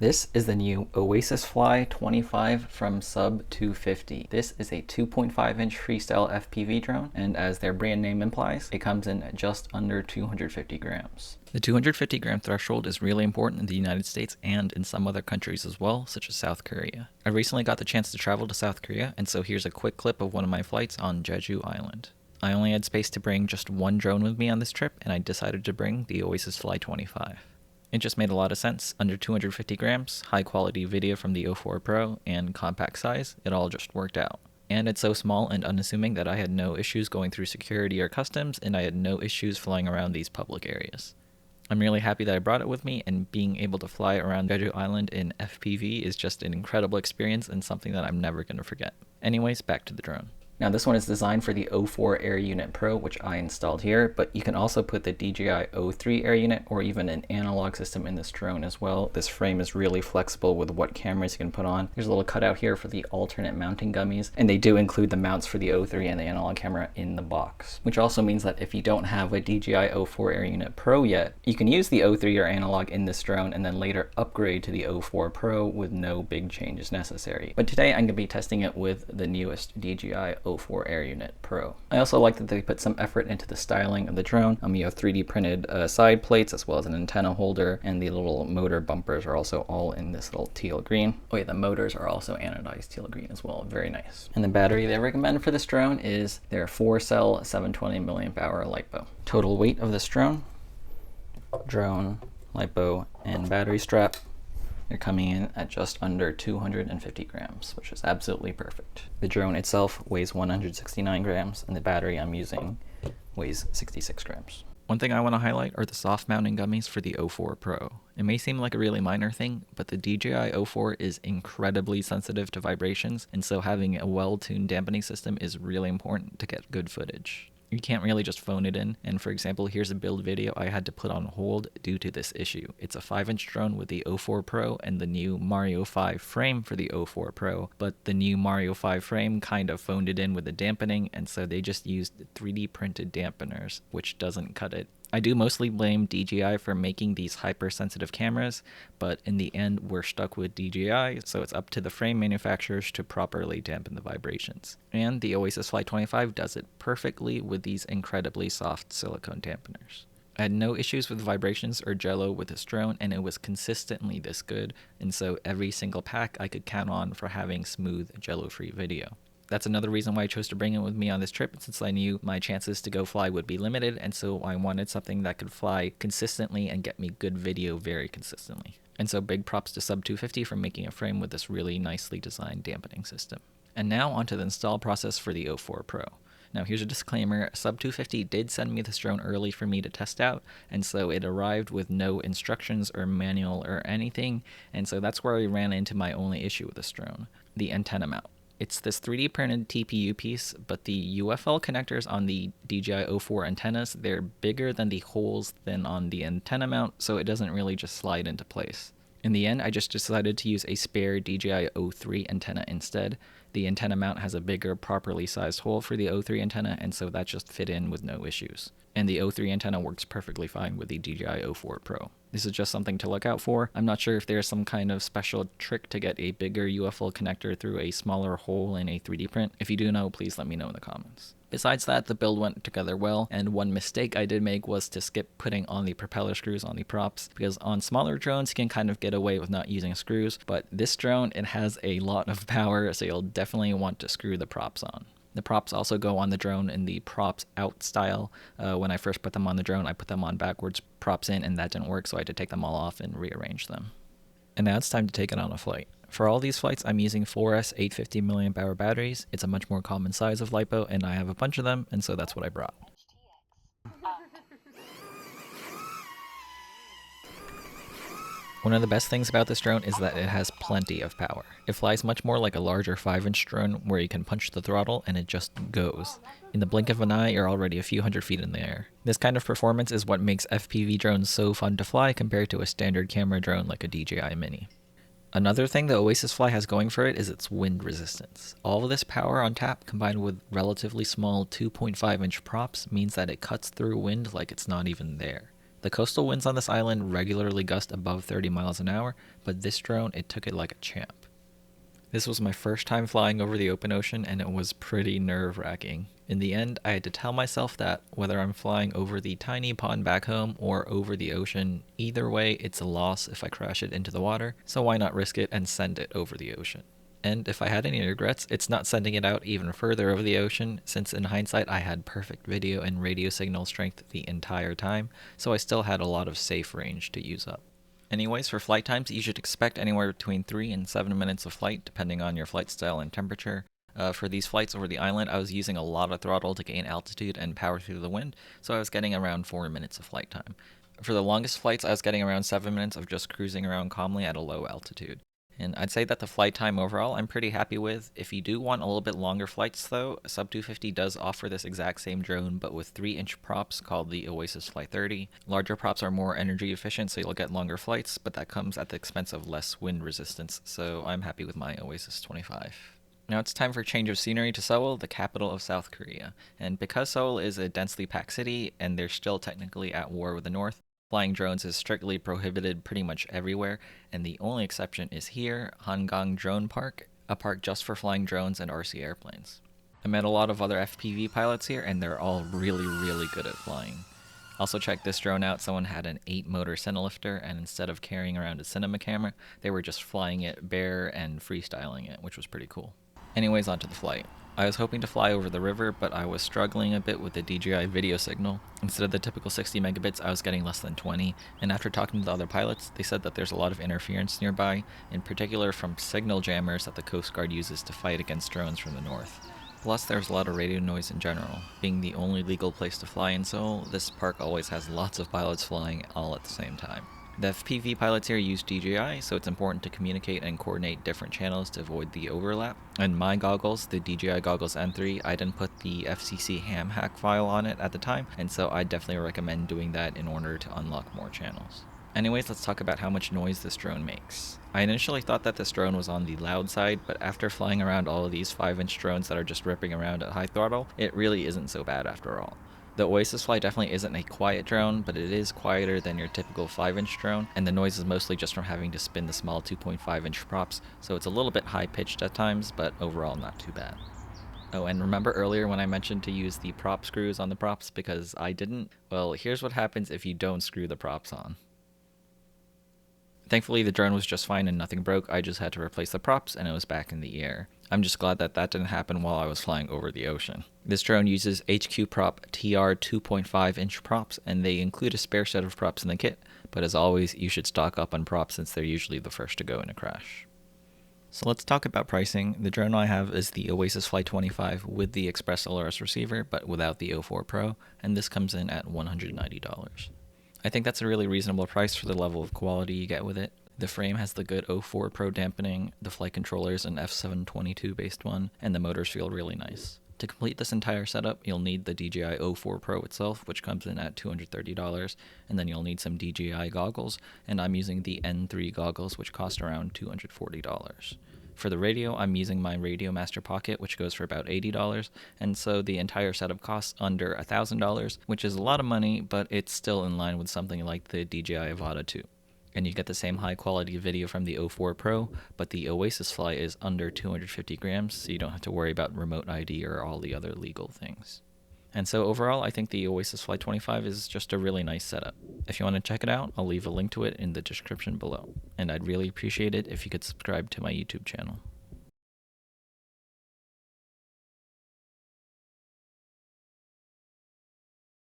This is the new Oasis Fly 25 from Sub 250. This is a 2.5-inch freestyle FPV drone, and as their brand name implies, it comes in at just under 250 grams. The 250 gram threshold is really important in the United States and in some other countries as well, such as South Korea. I recently got the chance to travel to South Korea, and so here's a quick clip of one of my flights on Jeju Island. I only had space to bring just one drone with me on this trip, and I decided to bring the Oasis Fly 25. It just made a lot of sense. Under 250 grams, high quality video from the O4 Pro, and compact size, it all just worked out. And it's so small and unassuming that I had no issues going through security or customs, and I had no issues flying around these public areas. I'm really happy that I brought it with me, and being able to fly around Jeju Island in FPV is just an incredible experience and something that I'm never going to forget. Anyways, back to the drone. Now this one is designed for the O4 Air Unit Pro, which I installed here, but you can also put the DJI O3 Air Unit or even an analog system in this drone as well. This frame is really flexible with what cameras you can put on. There's a little cutout here for the alternate mounting gummies, and they do include the mounts for the O3 and the analog camera in the box, which also means that if you don't have a DJI O4 Air Unit Pro yet, you can use the O3 or analog in this drone and then later upgrade to the O4 Pro with no big changes necessary. But today I'm going to be testing it with the newest DJI O4 Air Unit Pro. I also like that they put some effort into the styling of the drone. You have 3D printed side plates as well as an antenna holder, and the little motor bumpers are also all in this little teal green. Oh yeah, the motors are also anodized teal green as well. Very nice. And the battery they recommend for this drone is their 4-cell 720 milliamp hour LiPo. Total weight of this drone, LiPo, and battery strap, they're coming in at just under 250 grams, which is absolutely perfect. The drone itself weighs 169 grams, and the battery I'm using weighs 66 grams. One thing I want to highlight are the soft mounting gummies for the O4 Pro. It may seem like a really minor thing, but the DJI O4 is incredibly sensitive to vibrations, and so having a well-tuned dampening system is really important to get good footage. You can't really just phone it in, and for example, here's a build video I had to put on hold due to this issue. It's a 5-inch drone with the O4 Pro and the new Mario 5 frame for the O4 Pro, but the new Mario 5 frame kind of phoned it in with the dampening, and so they just used 3D printed dampeners, which doesn't cut it. I do mostly blame DJI for making these hypersensitive cameras, but in the end we're stuck with DJI, so it's up to the frame manufacturers to properly dampen the vibrations. And the Oasis Fly 25 does it perfectly with these incredibly soft silicone dampeners. I had no issues with vibrations or jello with this drone, and it was consistently this good, and so every single pack I could count on for having smooth jello-free video. That's another reason why I chose to bring it with me on this trip, since I knew my chances to go fly would be limited, and so I wanted something that could fly consistently and get me good video very consistently. And so big props to Sub 250 for making a frame with this really nicely designed dampening system. And now onto the install process for the O4 Pro. Now here's a disclaimer, Sub 250 did send me this drone early for me to test out, and so it arrived with no instructions or manual or anything, and so that's where I ran into my only issue with this drone, the antenna mount. It's this 3D printed TPU piece, but the UFL connectors on the DJI O4 antennas, they're bigger than the holes than on the antenna mount, so it doesn't really just slide into place. In the end, I just decided to use a spare DJI O3 antenna instead. The antenna mount has a bigger, properly sized hole for the O3 antenna, and so that just fit in with no issues. And the O3 antenna works perfectly fine with the DJI O4 Pro. This is just something to look out for. I'm not sure if there's some kind of special trick to get a bigger UFL connector through a smaller hole in a 3D print. If you do know, please let me know in the comments. Besides that, the build went together well, and one mistake I did make was to skip putting on the propeller screws on the props, because on smaller drones you can kind of get away with not using screws, but this drone, it has a lot of power, so you'll definitely want to screw the props on. The props also go on the drone in the props out style. When I first put them on the drone, I put them on backwards props in, and that didn't work, so I had to take them all off and rearrange them. And now it's time to take it on a flight. For all these flights, I'm using 4S 850 mAh batteries. It's a much more common size of LiPo, and I have a bunch of them, and so that's what I brought. One of the best things about this drone is that it has plenty of power. It flies much more like a larger 5-inch drone where you can punch the throttle and it just goes. In the blink of an eye, you're already a few hundred feet in the air. This kind of performance is what makes FPV drones so fun to fly compared to a standard camera drone like a DJI Mini. Another thing the Oasis Fly has going for it is its wind resistance. All of this power on tap combined with relatively small 2.5-inch props means that it cuts through wind like it's not even there. The coastal winds on this island regularly gust above 30 miles an hour, but this drone, it took it like a champ. This was my first time flying over the open ocean, and it was pretty nerve-wracking. In the end, I had to tell myself that whether I'm flying over the tiny pond back home or over the ocean, either way, it's a loss if I crash it into the water, so why not risk it and send it over the ocean? And if I had any regrets, it's not sending it out even further over the ocean, since in hindsight I had perfect video and radio signal strength the entire time, so I still had a lot of safe range to use up. Anyways, for flight times, you should expect anywhere between 3 and 7 minutes of flight, depending on your flight style and temperature. For these flights over the island, I was using a lot of throttle to gain altitude and power through the wind, so I was getting around 4 minutes of flight time. For the longest flights, I was getting around 7 minutes of just cruising around calmly at a low altitude. And I'd say that the flight time overall I'm pretty happy with. If you do want a little bit longer flights though, Sub 250 does offer this exact same drone but with 3-inch props called the Oasis Flight 30. Larger props are more energy efficient, so you'll get longer flights, but that comes at the expense of less wind resistance, so I'm happy with my Oasis 25. Now it's time for a change of scenery to Seoul, the capital of South Korea. And because Seoul is a densely packed city and they're still technically at war with the North, flying drones is strictly prohibited pretty much everywhere, and the only exception is here, Hangang Drone Park, a park just for flying drones and RC airplanes. I met a lot of other FPV pilots here, and they're all really good at flying. Also check this drone out, someone had an 8-motor Cinelifter, and instead of carrying around a cinema camera, they were just flying it bare and freestyling it, which was pretty cool. Anyways, onto the flight. I was hoping to fly over the river, but I was struggling a bit with the DJI video signal. Instead of the typical 60 megabits, I was getting less than 20, and after talking to the other pilots, they said that there's a lot of interference nearby, in particular from signal jammers that the Coast Guard uses to fight against drones from the north. Plus, there's a lot of radio noise in general. Being the only legal place to fly in Seoul, this park always has lots of pilots flying all at the same time. The FPV pilots here use DJI, so it's important to communicate and coordinate different channels to avoid the overlap. And my goggles, the DJI Goggles N3, I didn't put the FCC ham hack file on it at the time, and so I definitely recommend doing that in order to unlock more channels. Anyways, let's talk about how much noise this drone makes. I initially thought that this drone was on the loud side, but after flying around all of these 5-inch drones that are just ripping around at high throttle, it really isn't so bad after all. The Oasis Fly definitely isn't a quiet drone, but it is quieter than your typical 5-inch drone, and the noise is mostly just from having to spin the small 2.5-inch props, so it's a little bit high-pitched at times, but overall not too bad. Oh, and remember earlier when I mentioned to use the prop screws on the props because I didn't? Well, here's what happens if you don't screw the props on. Thankfully, the drone was just fine and nothing broke. I just had to replace the props and it was back in the air. I'm just glad that that didn't happen while I was flying over the ocean. This drone uses HQ Prop TR 2.5-inch props, and they include a spare set of props in the kit, but as always, you should stock up on props since they're usually the first to go in a crash. So let's talk about pricing. The drone I have is the Oasis Fly 25 with the Express LRS receiver, but without the O4 Pro, and this comes in at $190. I think that's a really reasonable price for the level of quality you get with it. The frame has the good O4 Pro dampening, the flight controller is an F722 based one, and the motors feel really nice. To complete this entire setup, you'll need the DJI O4 Pro itself, which comes in at $230, and then you'll need some DJI goggles, and I'm using the N3 goggles, which cost around $240. For the radio, I'm using my Radio Master Pocket, which goes for about $80, and so the entire setup costs under $1,000, which is a lot of money, but it's still in line with something like the DJI Avata 2. And you get the same high quality video from the O4 Pro, but the Oasis Fly is under 250 grams, so you don't have to worry about remote ID or all the other legal things. And so overall, I think the Oasis Fly 25 is just a really nice setup. If you want to check it out, I'll leave a link to it in the description below. And I'd really appreciate it if you could subscribe to my YouTube channel.